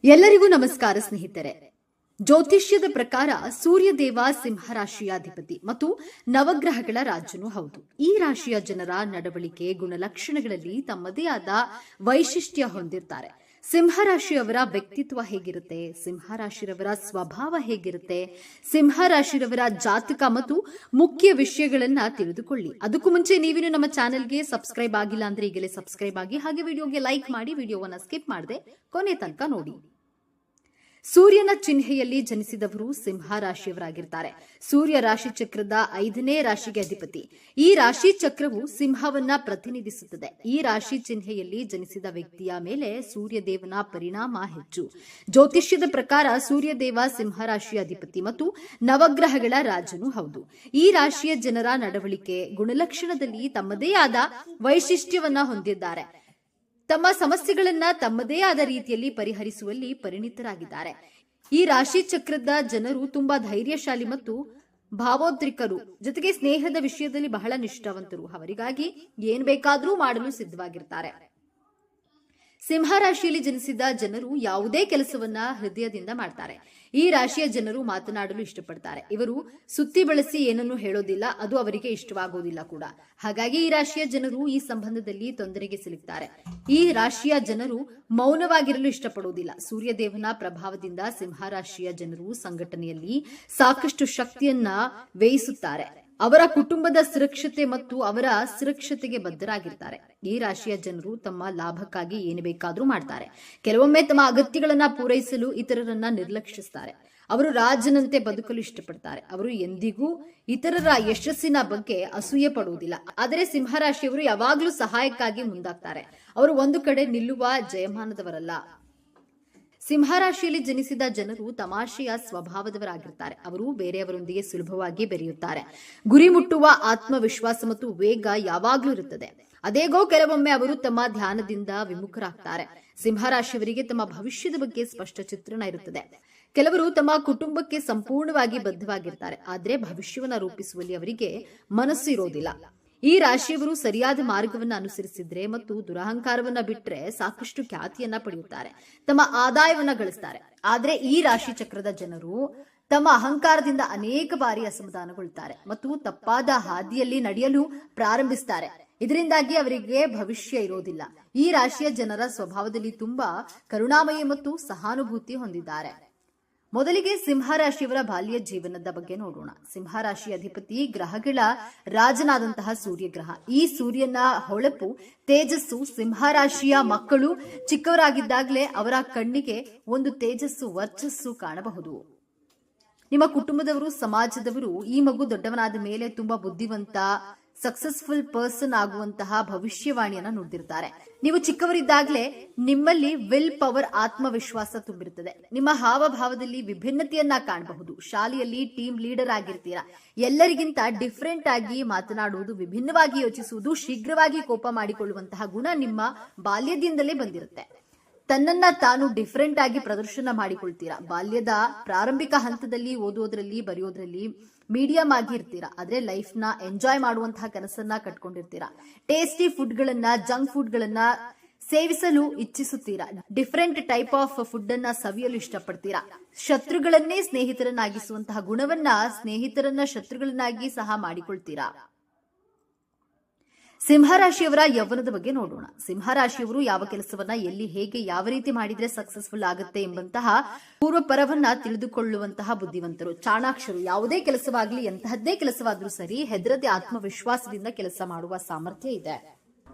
ಎಲ್ಲರಿಗೂ ನಮಸ್ಕಾರ ಸ್ನೇಹಿತರೆ. ಜ್ಯೋತಿಷ್ಯದ ಪ್ರಕಾರ ಸೂರ್ಯದೇವ ಸಿಂಹರಾಶಿಯ ಅಧಿಪತಿ ಮತ್ತು ನವಗ್ರಹಗಳ ರಾಜನೂ ಹೌದು. ಈ ರಾಶಿಯ ಜನರ ನಡವಳಿಕೆ ಗುಣಲಕ್ಷಣಗಳಲ್ಲಿ ತಮ್ಮದೇ ಆದ ವೈಶಿಷ್ಟ್ಯ ಹೊಂದಿರ್ತಾರೆ. ಸಿಂಹರಾಶಿಯವರ ವ್ಯಕ್ತಿತ್ವ ಹೇಗಿರುತ್ತೆ, ಸಿಂಹರಾಶಿರವರ ಸ್ವಭಾವ ಹೇಗಿರುತ್ತೆ, ಸಿಂಹರಾಶಿರವರ ಜಾತಕ ಮತ್ತು ಮುಖ್ಯ ವಿಷಯಗಳನ್ನ ತಿಳಿದುಕೊಳ್ಳಿ. ಅದಕ್ಕೂ ಮುಂಚೆ ನೀವಿನ್ನು ನಮ್ಮ ಚಾನೆಲ್ಗೆ ಸಬ್ಸ್ಕ್ರೈಬ್ ಆಗಿಲ್ಲ ಅಂದ್ರೆ ಈಗಲೇ ಸಬ್ಸ್ಕ್ರೈಬ್ ಆಗಿ, ಹಾಗೆ ವಿಡಿಯೋಗೆ ಲೈಕ್ ಮಾಡಿ, ವಿಡಿಯೋವನ್ನ ಸ್ಕಿಪ್ ಮಾಡದೆ ಕೊನೆ ತನಕ ನೋಡಿ. ಸೂರ್ಯನ ಚಿಹ್ನೆಯಲ್ಲಿ ಜನಿಸಿದವರು ಸಿಂಹರಾಶಿಯವರಾಗಿರ್ತಾರೆ. ಸೂರ್ಯ ರಾಶಿ ಚಕ್ರದ 5ನೇ ರಾಶಿಗೆ ಅಧಿಪತಿ. ಈ ರಾಶಿ ಚಕ್ರವು ಸಿಂಹವನ್ನ ಪ್ರತಿನಿಧಿಸುತ್ತದೆ. ಈ ರಾಶಿ ಚಿಹ್ನೆಯಲ್ಲಿ ಜನಿಸಿದ ವ್ಯಕ್ತಿಯ ಮೇಲೆ ಸೂರ್ಯದೇವನ ಪರಿಣಾಮ ಹೆಚ್ಚು. ಜ್ಯೋತಿಷ್ಯದ ಪ್ರಕಾರ ಸೂರ್ಯದೇವ ಸಿಂಹರಾಶಿಯ ಅಧಿಪತಿ ಮತ್ತು ನವಗ್ರಹಗಳ ರಾಜನೂ ಹೌದು. ಈ ರಾಶಿಯ ಜನರ ನಡವಳಿಕೆ ಗುಣಲಕ್ಷಣದಲ್ಲಿ ತಮ್ಮದೇ ಆದ ವೈಶಿಷ್ಟ್ಯವನ್ನ ಹೊಂದಿದ್ದಾರೆ. ತಮ್ಮ ಸಮಸ್ಯೆಗಳನ್ನ ತಮ್ಮದೇ ಆದ ರೀತಿಯಲ್ಲಿ ಪರಿಹರಿಸುವಲ್ಲಿ ಪರಿಣಿತರಾಗಿದ್ದಾರೆ. ಈ ರಾಶಿ ಚಕ್ರದ ಜನರು ತುಂಬಾ ಧೈರ್ಯಶಾಲಿ ಮತ್ತು ಭಾವೋದ್ರಿಕರು, ಜೊತೆಗೆ ಸ್ನೇಹದ ವಿಷಯದಲ್ಲಿ ಬಹಳ ನಿಷ್ಠಾವಂತರು. ಅವರಿಗಾಗಿ ಏನ್ ಬೇಕಾದ್ರೂ ಮಾಡಲು ಸಿದ್ಧವಾಗಿರ್ತಾರೆ. ಸಿಂಹರಾಶಿಯಲ್ಲಿ ಜನಿಸಿದ ಜನರು ಯಾವುದೇ ಕೆಲಸವನ್ನ ಹೃದಯದಿಂದ ಮಾಡ್ತಾರೆ. ಈ ರಾಶಿಯ ಜನರು ಮಾತನಾಡಲು ಇಷ್ಟಪಡ್ತಾರೆ. ಇವರು ಸುತ್ತಿ ಬಳಸಿ ಏನನ್ನು ಹೇಳೋದಿಲ್ಲ, ಅದು ಅವರಿಗೆ ಇಷ್ಟವಾಗೋದಿಲ್ಲ ಕೂಡ. ಹಾಗಾಗಿ ಈ ರಾಶಿಯ ಜನರು ಈ ಸಂಬಂಧದಲ್ಲಿ ತೊಂದರೆಗೆ ಸಿಲುಕ್ತಾರೆ. ಈ ರಾಶಿಯ ಜನರು ಮೌನವಾಗಿರಲು ಇಷ್ಟಪಡುವುದಿಲ್ಲ. ಸೂರ್ಯದೇವನ ಪ್ರಭಾವದಿಂದ ಸಿಂಹರಾಶಿಯ ಜನರು ಸಂಘಟನೆಯಲ್ಲಿ ಸಾಕಷ್ಟು ಶಕ್ತಿಯನ್ನ ವ್ಯಯಿಸುತ್ತಾರೆ. ಅವರ ಕುಟುಂಬದ ಸುರಕ್ಷತೆ ಮತ್ತು ಅವರ ಸುರಕ್ಷತೆಗೆ ಬದ್ಧರಾಗಿರ್ತಾರೆ. ಈ ರಾಶಿಯ ಜನರು ತಮ್ಮ ಲಾಭಕ್ಕಾಗಿ ಏನು ಬೇಕಾದ್ರೂ ಮಾಡ್ತಾರೆ. ಕೆಲವೊಮ್ಮೆ ತಮ್ಮ ಅಗತ್ಯಗಳನ್ನ ಪೂರೈಸಲು ಇತರರನ್ನ ನಿರ್ಲಕ್ಷಿಸ್ತಾರೆ. ಅವರು ರಾಜನಂತೆ ಬದುಕಲು ಇಷ್ಟಪಡ್ತಾರೆ. ಅವರು ಎಂದಿಗೂ ಇತರರ ಯಶಸ್ಸಿನ ಬಗ್ಗೆ ಅಸೂಯೆ ಪಡುವುದಿಲ್ಲ. ಆದರೆ ಸಿಂಹರಾಶಿಯವರು ಯಾವಾಗಲೂ ಸಹಾಯಕ್ಕಾಗಿ ಮುಂದಾಗ್ತಾರೆ. ಅವರು ಒಂದು ಕಡೆ ನಿಲ್ಲುವ ಜಯಮಾನದವರಲ್ಲ. ಸಿಂಹರಾಶಿಯಲ್ಲಿ ಜನಿಸಿದ ಜನರು ತಮಾಷೆಯ ಸ್ವಭಾವದವರಾಗಿರ್ತಾರೆ. ಅವರು ಬೇರೆಯವರೊಂದಿಗೆ ಸುಲಭವಾಗಿ ಬೆರೆಯುತ್ತಾರೆ. ಗುರಿ ಮುಟ್ಟುವ ಆತ್ಮವಿಶ್ವಾಸ ಮತ್ತು ವೇಗ ಯಾವಾಗಲೂ ಇರುತ್ತದೆ. ಅದೇಗೋ ಕೆಲವೊಮ್ಮೆ ಅವರು ತಮ್ಮ ಧ್ಯಾನದಿಂದ ವಿಮುಖರಾಗ್ತಾರೆ. ಸಿಂಹರಾಶಿಯವರಿಗೆ ತಮ್ಮ ಭವಿಷ್ಯದ ಬಗ್ಗೆ ಸ್ಪಷ್ಟ ಚಿತ್ರಣ ಇರುತ್ತದೆ. ಕೆಲವರು ತಮ್ಮ ಕುಟುಂಬಕ್ಕೆ ಸಂಪೂರ್ಣವಾಗಿ ಬದ್ಧವಾಗಿರ್ತಾರೆ, ಆದರೆ ಭವಿಷ್ಯವನ್ನ ರೂಪಿಸುವಲ್ಲಿ ಅವರಿಗೆ ಮನಸ್ಸು ಇರೋದಿಲ್ಲ. ಈ ರಾಶಿಯವರು ಸರಿಯಾದ ಮಾರ್ಗವನ್ನು ಅನುಸರಿಸಿದ್ರೆ ಮತ್ತು ದುರಹಂಕಾರವನ್ನ ಬಿಟ್ರೆ ಸಾಕಷ್ಟು ಖ್ಯಾತಿಯನ್ನ ಪಡೆಯುತ್ತಾರೆ, ತಮ್ಮ ಆದಾಯವನ್ನ ಗಳಿಸ್ತಾರೆ. ಆದ್ರೆ ಈ ರಾಶಿ ಚಕ್ರದ ಜನರು ತಮ್ಮ ಅಹಂಕಾರದಿಂದ ಅನೇಕ ಬಾರಿ ಅಸಮಾಧಾನಗೊಳ್ಳುತ್ತಾರೆ ಮತ್ತು ತಪ್ಪಾದ ಹಾದಿಯಲ್ಲಿ ನಡೆಯಲು ಪ್ರಾರಂಭಿಸುತ್ತಾರೆ. ಇದರಿಂದಾಗಿ ಅವರಿಗೆ ಭವಿಷ್ಯ ಇರೋದಿಲ್ಲ. ಈ ರಾಶಿಯ ಜನರ ಸ್ವಭಾವದಲ್ಲಿ ತುಂಬಾ ಕರುಣಾಮಯಿ ಮತ್ತು ಸಹಾನುಭೂತಿ ಹೊಂದಿದ್ದಾರೆ. ಮೊದಲಿಗೆ ಸಿಂಹರಾಶಿಯವರ ಬಾಲ್ಯ ಜೀವನದ ಬಗ್ಗೆ ನೋಡೋಣ. ಸಿಂಹರಾಶಿ ಅಧಿಪತಿ ಗ್ರಹಗಳ ರಾಜನಾದಂತಹ ಸೂರ್ಯಗ್ರಹ. ಈ ಸೂರ್ಯನ ಹೊಳಪು, ತೇಜಸ್ಸು ಸಿಂಹರಾಶಿಯ ಮಕ್ಕಳು ಚಿಕ್ಕವರಾಗಿದ್ದಾಗಲೇ ಅವರ ಕಣ್ಣಿಗೆ ಒಂದು ತೇಜಸ್ಸು, ವರ್ಚಸ್ಸು ಕಾಣಬಹುದು. ನಿಮ್ಮ ಕುಟುಂಬದವರು, ಸಮಾಜದವರು ಈ ಮಗು ದೊಡ್ಡವನಾದ ಮೇಲೆ ತುಂಬಾ ಬುದ್ಧಿವಂತ, ಸಕ್ಸಸ್ಫುಲ್ ಪರ್ಸನ್ ಆಗುವಂತಹ ಭವಿಷ್ಯವಾಣಿಯನ್ನ ನುಡಿದಿರ್ತಾರೆ. ನೀವು ಚಿಕ್ಕವರಿದ್ದಾಗಲೇ ನಿಮ್ಮಲ್ಲಿ ವಿಲ್ ಪವರ್, ಆತ್ಮವಿಶ್ವಾಸ ತುಂಬಿರುತ್ತದೆ. ನಿಮ್ಮ ಹಾವಭಾವದಲ್ಲಿ ವಿಭಿನ್ನತೆಯನ್ನ ಕಾಣಬಹುದು. ಶಾಲೆಯಲ್ಲಿ ಟೀಮ್ ಲೀಡರ್ ಆಗಿರ್ತೀರಾ. ಎಲ್ಲರಿಗಿಂತ ಡಿಫರೆಂಟ್ ಆಗಿ ಮಾತನಾಡುವುದು, ವಿಭಿನ್ನವಾಗಿ ಯೋಚಿಸುವುದು, ಶೀಘ್ರವಾಗಿ ಕೋಪ ಮಾಡಿಕೊಳ್ಳುವಂತಹ ಗುಣ ನಿಮ್ಮ ಬಾಲ್ಯದಿಂದಲೇ ಬಂದಿರುತ್ತೆ. ತನ್ನನ್ನ ತಾನು ಡಿಫರೆಂಟ್ ಆಗಿ ಪ್ರದರ್ಶನ ಮಾಡಿಕೊಳ್ತೀರಾ. ಬಾಲ್ಯದ ಪ್ರಾರಂಭಿಕ ಹಂತದಲ್ಲಿ ಓದೋದ್ರಲ್ಲಿ, ಬರೆಯೋದ್ರಲ್ಲಿ ಮೀಡಿಯಂ ಆಗಿ ಇರ್ತೀರಾ. ಆದ್ರೆ ಲೈಫ್ ನ ಎಂಜಾಯ್ ಮಾಡುವಂತಹ ಕನಸನ್ನ ಕಟ್ಕೊಂಡಿರ್ತೀರಾ. ಟೇಸ್ಟಿ ಫುಡ್ ಗಳನ್ನ, ಜಂಕ್ ಫುಡ್ ಗಳನ್ನ ಸೇವಿಸಲು ಇಚ್ಛಿಸುತ್ತೀರಾ. ಡಿಫರೆಂಟ್ ಟೈಪ್ ಆಫ್ ಫುಡ್ ಅನ್ನ ಸವಿಯಲು ಇಷ್ಟಪಡ್ತೀರಾ. ಶತ್ರುಗಳನ್ನೇ ಸ್ನೇಹಿತರನ್ನಾಗಿಸುವಂತಹ ಗುಣವನ್ನ, ಸ್ನೇಹಿತರನ್ನ ಶತ್ರುಗಳನ್ನಾಗಿ ಸಹ ಮಾಡಿಕೊಳ್ತೀರಾ. ಸಿಂಹರಾಶಿಯವರ ಯೌವನದ ಬಗ್ಗೆ ನೋಡೋಣ. ಸಿಂಹರಾಶಿಯವರು ಯಾವ ಕೆಲಸವನ್ನ ಎಲ್ಲಿ, ಹೇಗೆ, ಯಾವ ರೀತಿ ಮಾಡಿದ್ರೆ ಸಕ್ಸಸ್ಫುಲ್ ಆಗುತ್ತೆ ಎಂಬಂತಹ ಪೂರ್ವಪರವನ್ನ ತಿಳಿದುಕೊಳ್ಳುವಂತಹ ಬುದ್ಧಿವಂತರು, ಚಾಣಾಕ್ಷರು. ಯಾವುದೇ ಕೆಲಸವಾಗ್ಲಿ, ಎಂತಹದ್ದೇ ಕೆಲಸವಾದ್ರೂ ಸರಿ, ಹೆದರದೆ ಆತ್ಮವಿಶ್ವಾಸದಿಂದ ಕೆಲಸ ಮಾಡುವ ಸಾಮರ್ಥ್ಯ ಇದೆ.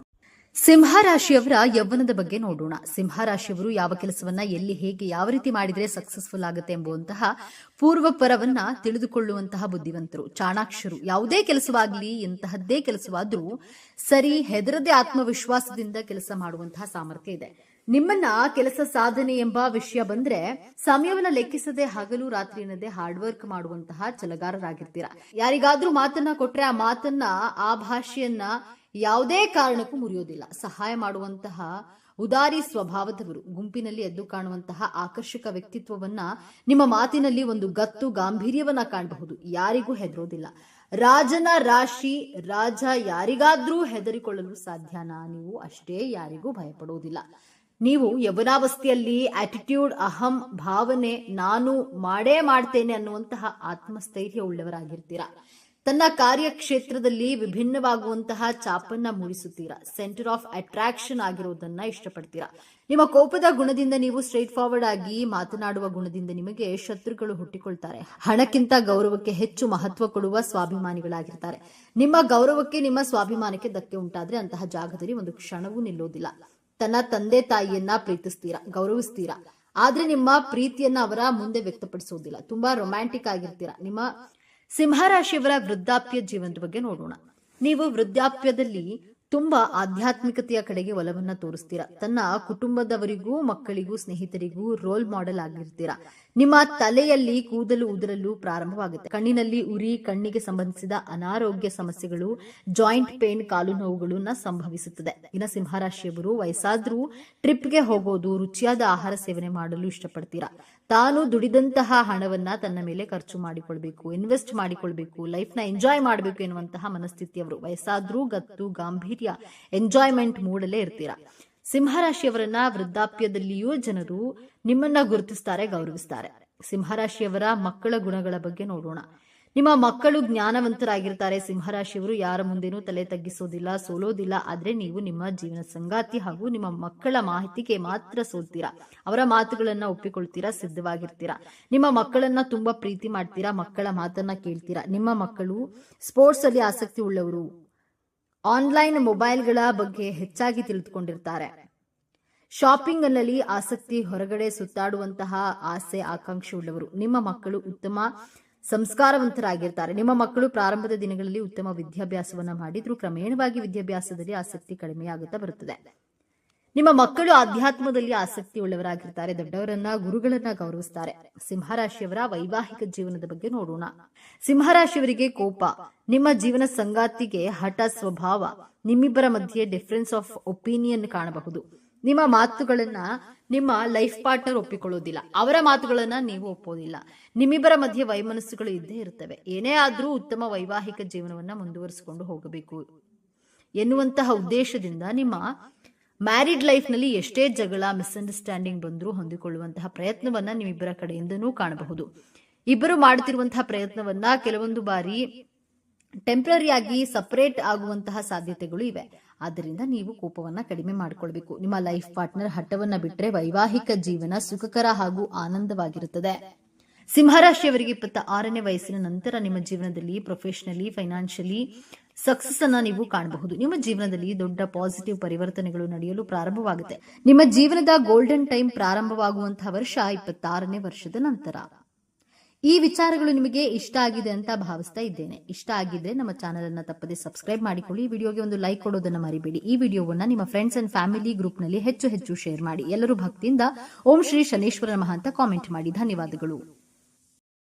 ಸಿಂಹರಾಶಿಯವರ ಯೌವನದ ಬಗ್ಗೆ ನೋಡೋಣ. ಸಿಂಹರಾಶಿಯವರು ಯಾವ ಕೆಲಸವನ್ನ ಎಲ್ಲಿ, ಹೇಗೆ, ಯಾವ ರೀತಿ ಮಾಡಿದ್ರೆ ಸಕ್ಸಸ್ಫುಲ್ ಆಗುತ್ತೆ ಎಂಬುವಂತಹ ಪೂರ್ವಪರವನ್ನ ತಿಳಿದುಕೊಳ್ಳುವಂತಹ ಬುದ್ಧಿವಂತರು, ಚಾಣಾಕ್ಷರು. ಯಾವುದೇ ಕೆಲಸವಾಗ್ಲಿ, ಎಂತಹದ್ದೇ ಕೆಲಸವಾದ್ರೂ ಸರಿ, ಹೆದರದೆ ಆತ್ಮವಿಶ್ವಾಸದಿಂದ ಕೆಲಸ ಮಾಡುವಂತಹ ಸಾಮರ್ಥ್ಯ ಇದೆ. ನಿಮ್ಮನ್ನ ಕೆಲಸ ಸಾಧನೆ ಎಂಬ ವಿಷಯ ಬಂದ್ರೆ ಸಮಯವನ್ನ ಲೆಕ್ಕಿಸದೆ ಹಗಲು ರಾತ್ರಿ ಎನ್ನದೆ ಹಾರ್ಡ್ ವರ್ಕ್ ಮಾಡುವಂತಹ ಛಲಗಾರರಾಗಿರ್ತೀರಾ. ಯಾರಿಗಾದ್ರೂ ಮಾತನ್ನ ಕೊಟ್ರೆ ಆ ಮಾತನ್ನ, ಆ ಭಾಷೆಯನ್ನ ಯಾವುದೇ ಕಾರಣಕ್ಕೂ ಮುರಿಯೋದಿಲ್ಲ. ಸಹಾಯ ಮಾಡುವಂತಹ ಉದಾರಿ ಸ್ವಭಾವದವರು. ಗುಂಪಿನಲ್ಲಿ ಎದ್ದು ಕಾಣುವಂತಹ ಆಕರ್ಷಕ ವ್ಯಕ್ತಿತ್ವವನ್ನ, ನಿಮ್ಮ ಮಾತಿನಲ್ಲಿ ಒಂದು ಗತ್ತು, ಗಾಂಭೀರ್ಯವನ್ನ ಕಾಣಬಹುದು. ಯಾರಿಗೂ ಹೆದರೋದಿಲ್ಲ. ರಾಜನ ರಾಶಿ ರಾಜ ಯಾರಿಗಾದ್ರೂ ಹೆದರಿಕೊಳ್ಳಲು ಸಾಧ್ಯನಾ? ನೀವು ಅಷ್ಟೇ, ಯಾರಿಗೂ ಭಯಪಡುವುದಿಲ್ಲ. ನೀವು ಯೌವನಾವಸ್ಥೆಯಲ್ಲಿ ಆಟಿಟ್ಯೂಡ್, ಅಹಂ ಭಾವನೆ, ನಾನು ಮಾಡೇ ಮಾಡ್ತೇನೆ ಅನ್ನುವಂತಹ ಆತ್ಮಸ್ಥೈರ್ಯ ಉಳ್ಳವರಾಗಿರ್ತೀರಾ. ತನ್ನ ಕಾರ್ಯಕ್ಷೇತ್ರದಲ್ಲಿ ವಿಭಿನ್ನವಾಗುವಂತಹ ಚಾಪನ್ನ ಮೂಡಿಸುತ್ತೀರಾ. ಸೆಂಟರ್ ಆಫ್ ಅಟ್ರಾಕ್ಷನ್ ಆಗಿರುವುದನ್ನ ಇಷ್ಟಪಡ್ತೀರಾ. ನಿಮ್ಮ ಕೋಪದ ಗುಣದಿಂದ, ನೀವು ಸ್ಟ್ರೈಟ್ ಫಾರ್ವರ್ಡ್ ಆಗಿ ಮಾತನಾಡುವ ಗುಣದಿಂದ ನಿಮಗೆ ಶತ್ರುಗಳು ಹುಟ್ಟಿಕೊಳ್ತಾರೆ. ಹಣಕ್ಕಿಂತ ಗೌರವಕ್ಕೆ ಹೆಚ್ಚು ಮಹತ್ವ ಕೊಡುವ ಸ್ವಾಭಿಮಾನಿಗಳಾಗಿರ್ತಾರೆ. ನಿಮ್ಮ ಗೌರವಕ್ಕೆ, ನಿಮ್ಮ ಸ್ವಾಭಿಮಾನಕ್ಕೆ ಧಕ್ಕೆ ಉಂಟಾದ್ರೆ ಅಂತಹ ಜಾಗದಲ್ಲಿ ಒಂದು ಕ್ಷಣವೂ ನಿಲ್ಲೋದಿಲ್ಲ. ತನ್ನ ತಂದೆ ತಾಯಿಯನ್ನ ಪ್ರೀತಿಸ್ತೀರಾ, ಗೌರವಿಸ್ತೀರಾ. ಆದ್ರೆ ನಿಮ್ಮ ಪ್ರೀತಿಯನ್ನ ಅವರ ಮುಂದೆ ವ್ಯಕ್ತಪಡಿಸೋದಿಲ್ಲ. ತುಂಬಾ ರೊಮ್ಯಾಂಟಿಕ್ ಆಗಿರ್ತೀರಾ. ನಿಮ್ಮ ಸಿಂಹರಾಶಿಯವರ ವೃದ್ಧಾಪ್ಯ ಜೀವನದ ಬಗ್ಗೆ ನೋಡೋಣ. ನೀವು ವೃದ್ಧಾಪ್ಯದಲ್ಲಿ ತುಂಬಾ ಆಧ್ಯಾತ್ಮಿಕತೆಯ ಕಡೆಗೆ ಒಲವನ್ನ ತೋರಿಸ್ತೀರಾ. ತನ್ನ ಕುಟುಂಬದವರಿಗೂ, ಮಕ್ಕಳಿಗೂ, ಸ್ನೇಹಿತರಿಗೂ ರೋಲ್ ಮಾಡೆಲ್ ಆಗಿರ್ತೀರಾ. ನಿಮ್ಮ ತಲೆಯಲ್ಲಿ ಕೂದಲು ಉದುರಲು ಪ್ರಾರಂಭವಾಗುತ್ತೆ. ಕಣ್ಣಿನಲ್ಲಿ ಉರಿ, ಕಣ್ಣಿಗೆ ಸಂಬಂಧಿಸಿದ ಅನಾರೋಗ್ಯ ಸಮಸ್ಯೆಗಳು, ಜಾಯಿಂಟ್ ಪೇನ್, ಕಾಲು ನೋವುಗಳನ್ನ ಸಂಭವಿಸುತ್ತದೆ. ಇನ್ನು ಸಿಂಹರಾಶಿಯವರು ವಯಸ್ಸಾದ್ರೂ ಟ್ರಿಪ್ಗೆ ಹೋಗೋದು, ರುಚಿಯಾದ ಆಹಾರ ಸೇವನೆ ಮಾಡಲು ಇಷ್ಟಪಡ್ತೀರಾ. ತಾನು ದುಡಿದಂತಹ ಹಣವನ್ನ ತನ್ನ ಮೇಲೆ ಖರ್ಚು ಮಾಡಿಕೊಳ್ಬೇಕು, ಇನ್ವೆಸ್ಟ್ ಮಾಡಿಕೊಳ್ಬೇಕು, ಲೈಫ್ ನ ಎಂಜಾಯ್ ಮಾಡಬೇಕು ಎನ್ನುವಂತಹ ಮನಸ್ಥಿತಿಯವರು. ವಯಸ್ಸಾದ್ರೂ ಗತ್ತು, ಗಾಂಭೀರ್ಯ, ಎಂಜಾಯ್ಮೆಂಟ್ ಮೂಡಲೇ ಇರ್ತೀರಾ. ಸಿಂಹರಾಶಿಯವರನ್ನ ವೃದ್ಧಾಪ್ಯದಲ್ಲಿಯೂ ಜನರು ನಿಮ್ಮನ್ನ ಗುರುತಿಸ್ತಾರೆ, ಗೌರವಿಸ್ತಾರೆ. ಸಿಂಹರಾಶಿಯವರ ಮಕ್ಕಳ ಗುಣಗಳ ಬಗ್ಗೆ ನೋಡೋಣ. ನಿಮ್ಮ ಮಕ್ಕಳು ಜ್ಞಾನವಂತರಾಗಿರ್ತಾರೆ. ಸಿಂಹರಾಶಿಯವರು ಯಾರ ಮುಂದೆನೂ ತಲೆ ತಗ್ಗಿಸೋದಿಲ್ಲ, ಸೋಲೋದಿಲ್ಲ. ಆದ್ರೆ ನೀವು ನಿಮ್ಮ ಜೀವನ ಸಂಗಾತಿ ಹಾಗೂ ನಿಮ್ಮ ಮಕ್ಕಳ ಮಾಹಿತಿಗೆ ಮಾತ್ರ ಸೋಲ್ತೀರಾ. ಅವರ ಮಾತುಗಳನ್ನ ಒಪ್ಪಿಕೊಳ್ತೀರಾ, ಸಿದ್ಧವಾಗಿರ್ತೀರಾ. ನಿಮ್ಮ ಮಕ್ಕಳನ್ನ ತುಂಬಾ ಪ್ರೀತಿ ಮಾಡ್ತೀರಾ, ಮಕ್ಕಳ ಮಾತನ್ನ ಕೇಳ್ತೀರಾ. ನಿಮ್ಮ ಮಕ್ಕಳು ಸ್ಪೋರ್ಟ್ಸ್ ಅಲ್ಲಿ ಆಸಕ್ತಿ ಉಳ್ಳವರು, ಆನ್ಲೈನ್ ಮೊಬೈಲ್ಗಳ ಬಗ್ಗೆ ಹೆಚ್ಚಾಗಿ ತಿಳಿದುಕೊಂಡಿರ್ತಾರೆ. ಶಾಪಿಂಗ್ ನಲ್ಲಿ ಆಸಕ್ತಿ, ಹೊರಗಡೆ ಸುತ್ತಾಡುವಂತಹ ಆಸೆ, ಆಕಾಂಕ್ಷೆ ಉಳ್ಳವರು. ನಿಮ್ಮ ಮಕ್ಕಳು ಉತ್ತಮ ಸಂಸ್ಕಾರವಂತರಾಗಿರ್ತಾರೆ. ನಿಮ್ಮ ಮಕ್ಕಳು ಪ್ರಾರಂಭದ ದಿನಗಳಲ್ಲಿ ಉತ್ತಮ ವಿದ್ಯಾಭ್ಯಾಸವನ್ನ ಮಾಡಿದ್ರು ಕ್ರಮೇಣವಾಗಿ ವಿದ್ಯಾಭ್ಯಾಸದಲ್ಲಿ ಆಸಕ್ತಿ ಕಡಿಮೆಯಾಗುತ್ತಾ ಬರುತ್ತದೆ. ನಿಮ್ಮ ಮಕ್ಕಳು ಆಧ್ಯಾತ್ಮದಲ್ಲಿ ಆಸಕ್ತಿ ಉಳ್ಳವರಾಗಿರ್ತಾರೆ. ದೊಡ್ಡವರನ್ನ, ಗುರುಗಳನ್ನ ಗೌರವಿಸ್ತಾರೆ. ಸಿಂಹರಾಶಿಯವರ ವೈವಾಹಿಕ ಜೀವನದ ಬಗ್ಗೆ ನೋಡೋಣ. ಸಿಂಹರಾಶಿಯವರಿಗೆ ಕೋಪ, ನಿಮ್ಮ ಜೀವನ ಸಂಗಾತಿಗೆ ಹಠ ಸ್ವಭಾವ, ನಿಮ್ಮಿಬ್ಬರ ಮಧ್ಯೆ ಡಿಫರೆನ್ಸ್ ಆಫ್ ಒಪಿನಿಯನ್ ಕಾಣಬಹುದು. ನಿಮ್ಮ ಮಾತುಗಳನ್ನ ನಿಮ್ಮ ಲೈಫ್ ಪಾರ್ಟ್ನರ್ ಒಪ್ಪಿಕೊಳ್ಳೋದಿಲ್ಲ, ಅವರ ಮಾತುಗಳನ್ನ ನೀವು ಒಪ್ಪೋದಿಲ್ಲ. ನಿಮ್ಮಿಬ್ಬರ ಮಧ್ಯೆ ವೈಮನಸ್ಸುಗಳು ಇದ್ದೇ ಇರುತ್ತವೆ. ಏನೇ ಆದ್ರೂ ಉತ್ತಮ ವೈವಾಹಿಕ ಜೀವನವನ್ನ ಮುಂದುವರಿಸಿಕೊಂಡು ಹೋಗಬೇಕು ಎನ್ನುವಂತಹ ಉದ್ದೇಶದಿಂದ ನಿಮ್ಮ ಮ್ಯಾರಿಡ್ ಲೈಫ್ ನಲ್ಲಿ ಎಷ್ಟೇ ಜಗಳ, ಮಿಸ್ಅಂಡರ್ಸ್ಟ್ಯಾಂಡಿಂಗ್ ಬಂದರೂ ಹೊಂದಿಕೊಳ್ಳುವಂತಹ ಪ್ರಯತ್ನವನ್ನ ನಿಮ್ಮಿಬ್ಬರ ಕಡೆಯಿಂದನೂ ಕಾಣಬಹುದು. ಇಬ್ಬರು ಮಾಡುತ್ತಿರುವಂತಹ ಪ್ರಯತ್ನವನ್ನ ಕೆಲವೊಂದು ಬಾರಿ ಟೆಂಪರರಿ ಆಗಿ ಸಪರೇಟ್ ಆಗುವಂತಹ ಸಾಧ್ಯತೆಗಳು ಇವೆ. ಆದ್ದರಿಂದ ನೀವು ಕೋಪವನ್ನ ಕಡಿಮೆ ಮಾಡಿಕೊಳ್ಬೇಕು. ನಿಮ್ಮ ಲೈಫ್ ಪಾರ್ಟ್ನರ್ ಹಠವನ್ನ ಬಿಟ್ರೆ ವೈವಾಹಿಕ ಜೀವನ ಸುಖಕರ ಹಾಗೂ ಆನಂದವಾಗಿರುತ್ತದೆ. ಸಿಂಹರಾಶಿಯವರಿಗೆ 26ನೇ ವಯಸ್ಸಿನ ನಂತರ ನಿಮ್ಮ ಜೀವನದಲ್ಲಿ ಪ್ರೊಫೆಷನಲಿ, ಫೈನಾನ್ಷಿಯಲಿ ಸಕ್ಸಸ್ ಅನ್ನ ನೀವು ಕಾಣಬಹುದು. ನಿಮ್ಮ ಜೀವನದಲ್ಲಿ ದೊಡ್ಡ ಪಾಸಿಟಿವ್ ಪರಿವರ್ತನೆಗಳು ನಡೆಯಲು ಪ್ರಾರಂಭವಾಗುತ್ತೆ. ನಿಮ್ಮ ಜೀವನದ ಗೋಲ್ಡನ್ ಟೈಮ್ ಪ್ರಾರಂಭವಾಗುವಂತಹ ವರ್ಷ 26ನೇ ವರ್ಷದ ನಂತರ. ಈ ವಿಚಾರಗಳು ನಿಮಗೆ ಇಷ್ಟ ಆಗಿದೆ ಅಂತ ಭಾವಿಸ್ತಾ ಇದ್ದೇನೆ. ಇಷ್ಟ ಆಗಿದ್ರೆ ನಮ್ಮ ಚಾನೆಲ್ ಅನ್ನ ತಪ್ಪದೆ ಸಬ್ಸ್ಕ್ರೈಬ್ ಮಾಡಿಕೊಳ್ಳಿ. ಈ ವಿಡಿಯೋಗೆ ಒಂದು ಲೈಕ್ ಕೊಡೋದನ್ನ ಮರಿಬೇಡಿ. ಈ ವಿಡಿಯೋವನ್ನ ನಿಮ್ಮ ಫ್ರೆಂಡ್ಸ್ ಅಂಡ್ ಫ್ಯಾಮಿಲಿ ಗ್ರೂಪ್ ನಲ್ಲಿ ಹೆಚ್ಚು ಶೇರ್ ಮಾಡಿ. ಎಲ್ಲರೂ ಭಕ್ತಿಯಿಂದ ಓಂ ಶ್ರೀ ಶನೇಶ್ವರ ನಮಃ ಅಂತ ಕಾಮೆಂಟ್ ಮಾಡಿ. ಧನ್ಯವಾದಗಳು.